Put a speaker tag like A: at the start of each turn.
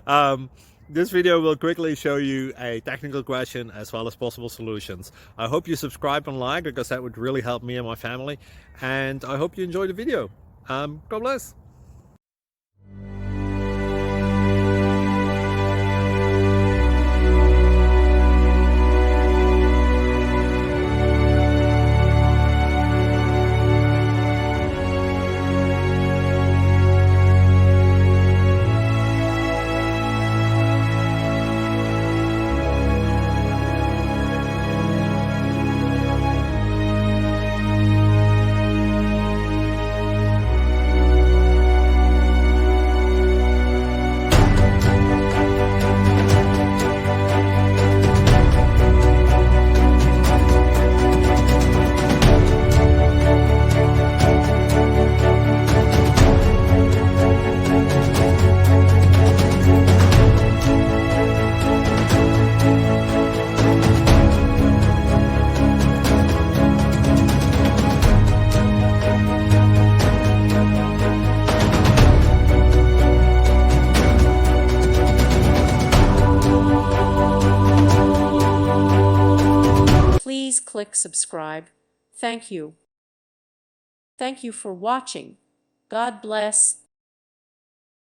A: um, this video will quickly show you a technical question as well as possible solutions. I hope you subscribe and like because that would really help me and my family. And I hope you enjoy the video. God bless.
B: Please click subscribe. Thank you. Thank you for watching. God bless.